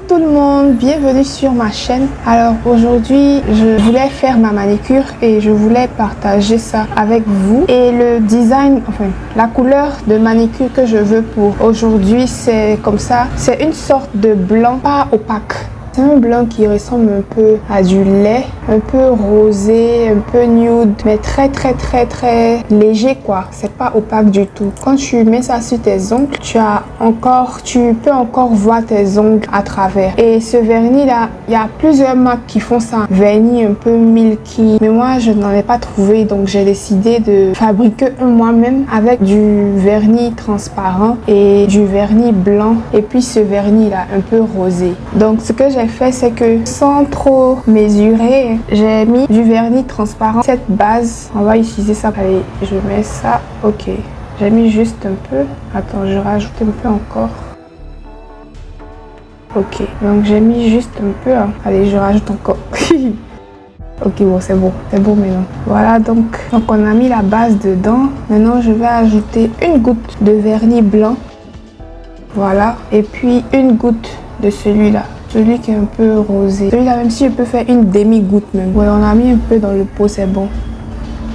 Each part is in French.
tout le monde, bienvenue sur ma chaîne. Alors aujourd'hui je voulais faire ma manicure et je voulais partager ça avec vous. Et le design, enfin la couleur de manicure que je veux pour aujourd'hui, c'est comme ça. C'est une sorte de blanc pas opaque. C'est un blanc qui ressemble un peu à du lait, un peu rosé, un peu nude, mais très léger quoi. C'est pas opaque du tout. Quand tu mets ça sur tes ongles, tu peux encore voir tes ongles à travers. Et ce vernis là, il y a plusieurs marques qui font ça. Vernis un peu milky, mais moi je n'en ai pas trouvé, donc j'ai décidé de fabriquer un moi-même avec du vernis transparent et du vernis blanc et puis ce vernis là un peu rosé. Donc ce que j'ai fait, c'est que sans trop mesurer, j'ai mis du vernis transparent. Cette base, on va utiliser ça. Allez, je mets ça. Ok, j'ai mis juste un peu. Attends, je rajoute un peu encore. Ok, donc j'ai mis juste un peu. Hein. Allez, je rajoute encore. Ok, bon, c'est bon maintenant. Voilà, donc on a mis la base dedans. Maintenant, je vais ajouter une goutte de vernis blanc. Voilà, et puis une goutte de celui-là. Celui qui est un peu rosé. Celui-là, même si je peux faire une demi-goutte même. Ouais, on a mis un peu dans le pot, c'est bon.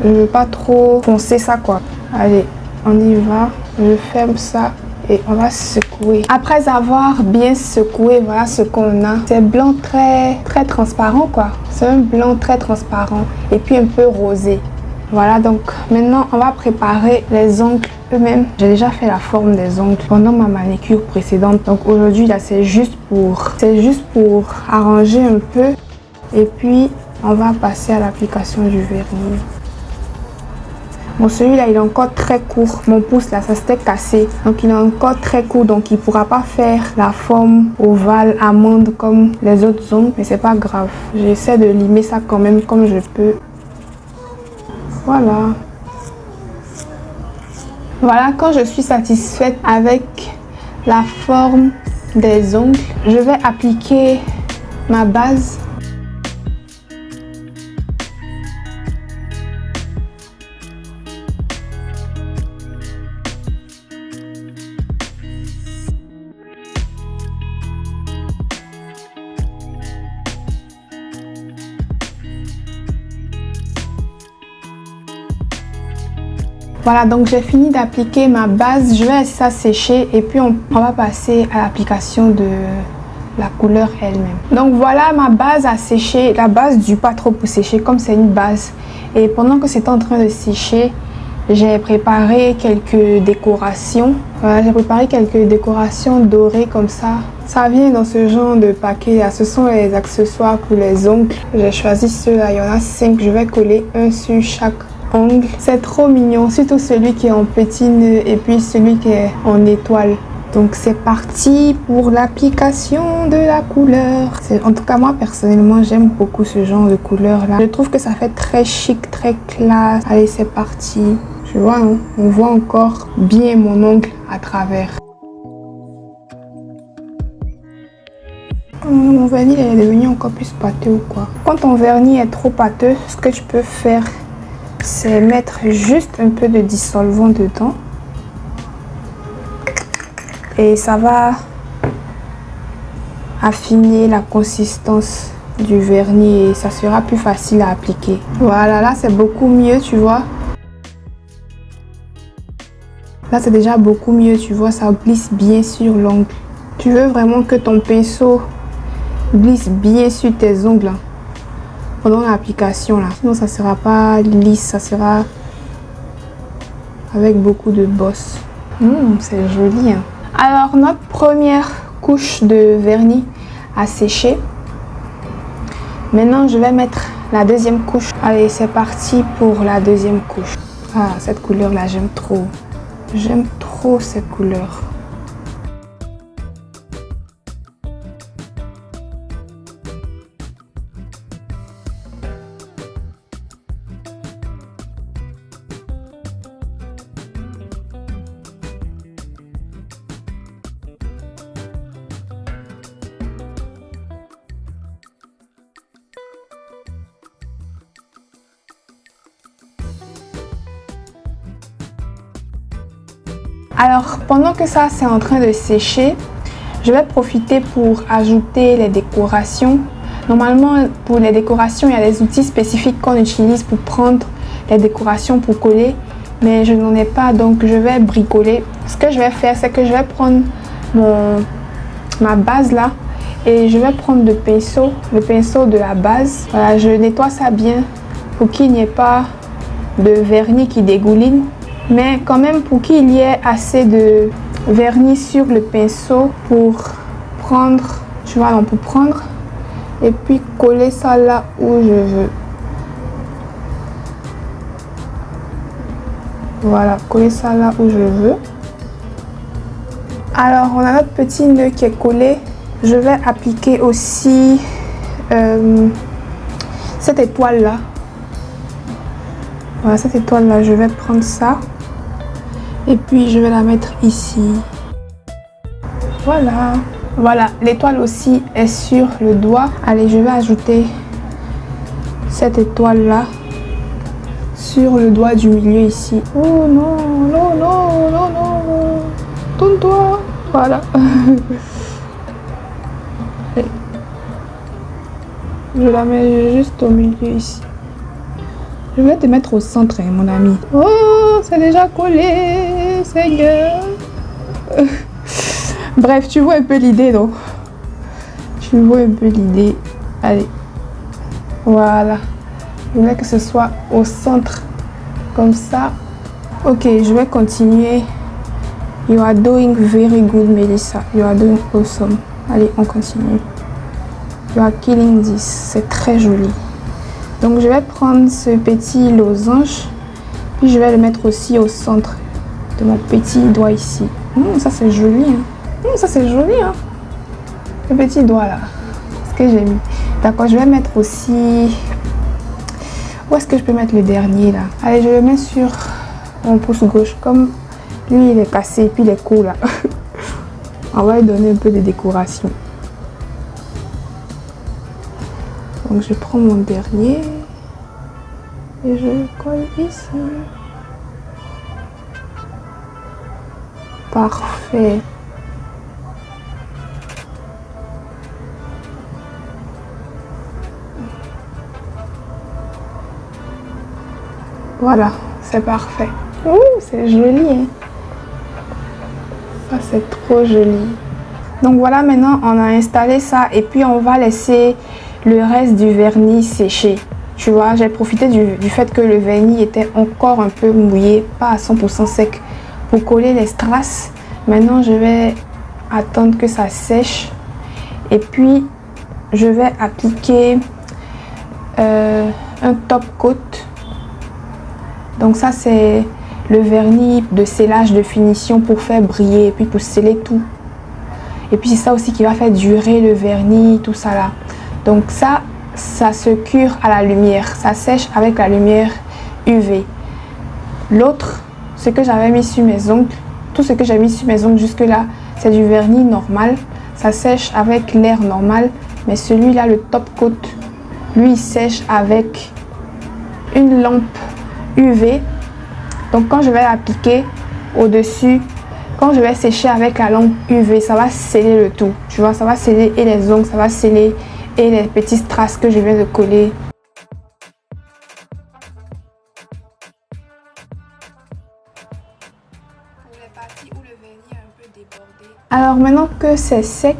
Je veux pas trop foncer ça, quoi. Allez, on y va. Je ferme ça et on va secouer. Après avoir bien secoué, voilà ce qu'on a. C'est blanc très transparent, quoi. C'est un blanc très transparent et puis un peu rosé. Voilà, donc maintenant on va préparer les ongles eux-mêmes. J'ai déjà fait la forme des ongles pendant ma manicure précédente. Donc aujourd'hui là c'est juste pour arranger un peu. Et puis on va passer à l'application du vernis. Bon, celui-là il est encore très court. Mon pouce là ça s'était cassé. Donc il est encore très court. Donc il ne pourra pas faire la forme ovale amande comme les autres ongles. Mais c'est pas grave. J'essaie de limer ça quand même comme je peux. Voilà. Voilà, quand je suis satisfaite avec la forme des ongles, je vais appliquer ma base. Voilà, donc j'ai fini d'appliquer ma base. Je vais laisser ça sécher et puis on va passer à l'application de la couleur elle-même. Donc voilà, ma base a séché. La base dure pas trop pour sécher comme c'est une base. Et pendant que c'est en train de sécher, j'ai préparé quelques décorations. Voilà, j'ai préparé quelques décorations dorées comme ça. Ça vient dans ce genre de paquet là. Ce sont les accessoires pour les ongles. J'ai choisi ceux-là. Il y en a 5. Je vais coller un sur chaque ongle. C'est trop mignon, surtout celui qui est en petit nœud et puis celui qui est en étoile. Donc c'est parti pour l'application de la couleur. En tout cas moi personnellement j'aime beaucoup ce genre de couleur là. Je trouve que ça fait très chic, très classe. Allez, c'est parti. Tu vois, hein, on voit encore bien mon ongle à travers. Mon vernis est devenu encore plus pâteux ou quoi. Quand ton vernis est trop pâteux, ce que tu peux faire, c'est mettre juste un peu de dissolvant dedans et ça va affiner la consistance du vernis et ça sera plus facile à appliquer. Voilà, là c'est beaucoup mieux, tu vois. Là c'est déjà beaucoup mieux, tu vois, ça glisse bien sur l'ongle. Tu veux vraiment que ton pinceau glisse bien sur tes ongles pendant l'application là, sinon ça sera pas lisse, ça sera avec beaucoup de bosses. C'est joli, hein. Alors notre première couche de vernis a séché. Maintenant je vais mettre la deuxième couche. Allez, c'est parti pour la deuxième couche. Ah, cette couleur là j'aime trop cette couleur. Alors pendant que ça c'est en train de sécher, Je vais profiter pour ajouter les décorations. Normalement, pour les décorations, il y a des outils spécifiques qu'on utilise pour prendre les décorations pour coller. Mais je n'en ai pas, donc je vais bricoler. Ce que je vais faire, c'est que je vais prendre ma base là. Et je vais prendre le pinceau de la base. Voilà, je nettoie ça bien pour qu'il n'y ait pas de vernis qui dégouline. Mais quand même pour qu'il y ait assez de vernis sur le pinceau pour prendre, tu vois, pour prendre et puis coller ça là où je veux. Voilà, coller ça là où je veux. Alors, on a notre petit nœud qui est collé. Je vais appliquer aussi cette étoile là. Voilà, cette étoile là, je vais prendre ça. Et puis, je vais la mettre ici. Voilà. Voilà, l'étoile aussi est sur le doigt. Allez, je vais ajouter cette étoile là sur le doigt du milieu ici. Oh non, non, non, non, non. Tourne-toi. Voilà. Je la mets juste au milieu ici. Je vais te mettre au centre, hein, mon ami. Oh, c'est déjà collé, Seigneur. Bref, tu vois un peu l'idée, donc. Tu vois un peu l'idée. Allez. Voilà. Je voulais que ce soit au centre, comme ça. Ok, je vais continuer. You are doing very good, Melissa. You are doing awesome. Allez, on continue. You are killing this. C'est très joli. Donc, je vais prendre ce petit losange. Puis, je vais le mettre aussi au centre de mon petit doigt ici. Ça, c'est joli. Hein. Ça, c'est joli. Hein. Le petit doigt, là. Ce que j'ai mis. D'accord, je vais mettre aussi... Où est-ce que je peux mettre le dernier, là? Allez, je le mets sur mon pouce gauche. Comme lui, il est cassé et puis il est court, là. On va lui donner un peu de décoration. Donc je prends mon dernier et je le colle ici. Parfait. Voilà, c'est parfait. Ouh, c'est joli, hein? Ça, c'est trop joli. Donc voilà, maintenant on a installé ça et puis on va laisser le reste du vernis sécher. Tu vois, j'ai profité du fait que le vernis était encore un peu mouillé, pas à 100% sec, pour coller les strass. Maintenant, je vais attendre que ça sèche et puis je vais appliquer un top coat. Donc ça, c'est le vernis de scellage de finition pour faire briller et puis pour sceller tout. Et puis c'est ça aussi qui va faire durer le vernis, tout ça là. Donc ça se cure à la lumière, ça sèche avec la lumière UV. L'autre, ce que j'avais mis sur mes ongles, tout ce que j'ai mis sur mes ongles jusque là, c'est du vernis normal. Ça sèche avec l'air normal, mais celui-là, le top coat, lui, il sèche avec une lampe UV. Donc quand je vais l'appliquer au-dessus, quand je vais sécher avec la lampe UV, ça va sceller le tout. Tu vois, ça va sceller et les ongles, ça va sceller et les petits strass que je viens de coller. Alors maintenant que c'est sec,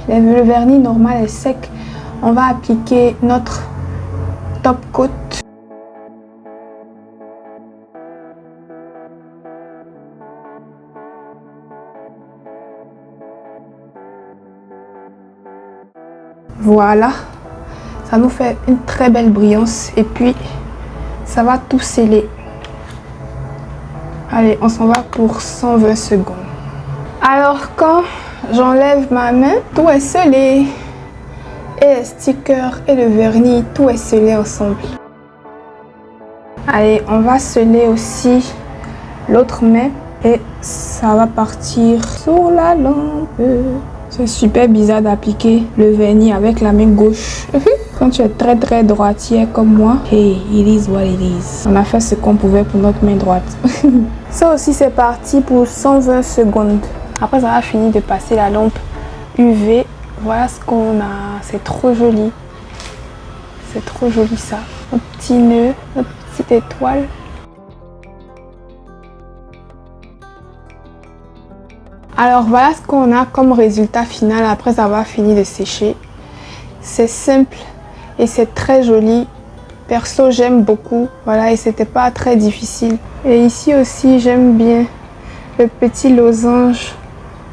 le vernis normal est sec, on va appliquer notre top coat. Voilà, ça nous fait une très belle brillance et puis ça va tout sceller. Allez, on s'en va pour 120 secondes. Alors quand j'enlève ma main, tout est scellé. Et les stickers et le vernis, tout est scellé ensemble. Allez, on va sceller aussi l'autre main et ça va partir sur la lampe. C'est super bizarre d'appliquer le vernis avec la main gauche. Quand tu es très droitière comme moi, hey, it is what it is. On a fait ce qu'on pouvait pour notre main droite. Ça aussi, c'est parti pour 120 secondes. Après, ça va finir de passer la lampe UV. Voilà ce qu'on a. C'est trop joli. C'est trop joli ça. Notre petit nœud, notre petite étoile. Alors voilà ce qu'on a comme résultat final après avoir fini de sécher. C'est simple et c'est très joli. Perso, j'aime beaucoup. Voilà, et c'était pas très difficile. Et ici aussi, j'aime bien le petit losange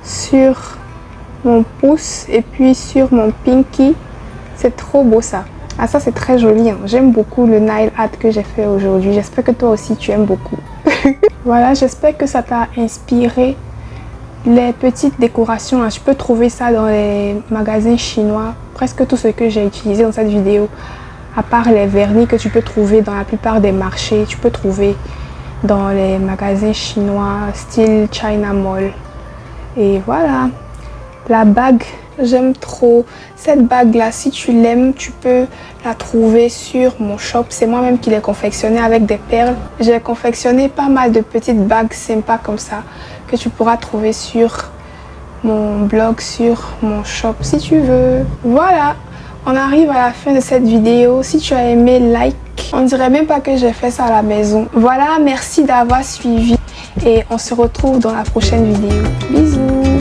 sur mon pouce et puis sur mon pinky. C'est trop beau ça. Ah, ça c'est très joli, hein. J'aime beaucoup le nail art que j'ai fait aujourd'hui. J'espère que toi aussi tu aimes beaucoup. Voilà, j'espère que ça t'a inspiré. Les petites décorations, hein, je peux trouver ça dans les magasins chinois. Presque tout ce que j'ai utilisé dans cette vidéo, à part les vernis que tu peux trouver dans la plupart des marchés, tu peux trouver dans les magasins chinois, style China Mall. Et voilà, la bague, j'aime trop. Cette bague-là, si tu l'aimes, tu peux la trouver sur mon shop. C'est moi-même qui l'ai confectionnée avec des perles. J'ai confectionné pas mal de petites bagues sympas comme ça, que tu pourras trouver sur mon blog, sur mon shop si tu veux. Voilà, on arrive à la fin de cette vidéo. Si tu as aimé, like. On dirait même pas que j'ai fait ça à la maison. Voilà, merci d'avoir suivi et on se retrouve dans la prochaine vidéo. Bisous.